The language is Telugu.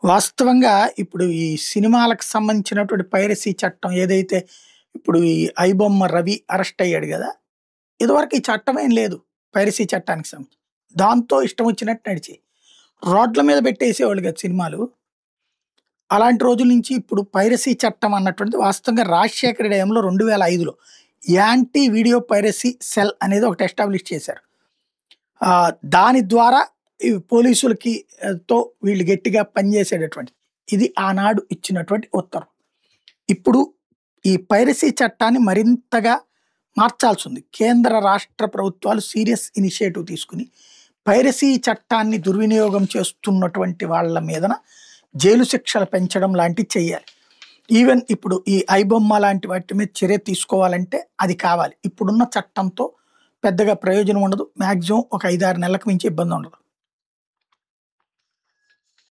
వాస్తవంగా ఇప్పుడు ఈ సినిమాలకు సంబంధించినటువంటి పైరసీ చట్టం ఏదైతే ఇప్పుడు ఈ ఐబొమ్మ రవి అరెస్ట్ అయ్యాడు గదా! ఇదివరకు ఈ చట్టం ఏం లేదు. పైరసీ చట్టానికి సంబంధించి. దాంతో ఇష్టం వచ్చినట్టు నడిచాయి. రోడ్ల మీద పెట్టేసేవాళ్ళు గదా సినిమాలు. అలాంటి రోజుల నుంచి ఇప్పుడు పైరసీ చట్టం అన్నటువంటిది వాస్తవంగా రాజశేఖర హయాంలో 2005లో యాంటీ వీడియో పైరసీ సెల్ అనేది ఒకటి ఎస్టాబ్లిష్ చేశారు. దాని ద్వారా ఈ పోలీసులకి తో వీళ్ళు గట్టిగా పనిచేసేటటువంటిది. ఇది ఆనాడు ఇచ్చినటువంటి ఉత్తర్వు. ఇప్పుడు ఈ పైరసీ చట్టాన్ని మరింతగా మార్చాల్సింది. కేంద్ర, రాష్ట్ర ప్రభుత్వాలు సీరియస్ ఇనిషియేటివ్ తీసుకొని పైరసీ చట్టాన్ని దుర్వినియోగం చేస్తున్నటువంటి వాళ్ళ మీదన జైలు శిక్షలు పెంచడం లాంటివి చేయాలి. ఈవెన్ ఇప్పుడు ఈ ఐబొమ్మ లాంటి వాటి మీద చర్య తీసుకోవాలంటే అది కావాలి. ఇప్పుడున్న చట్టంతో పెద్దగా ప్రయోజనం ఉండదు. మాక్సిమం ఒక 5, 6 నెలలకు మించి ఇబ్బంది ఉండదు.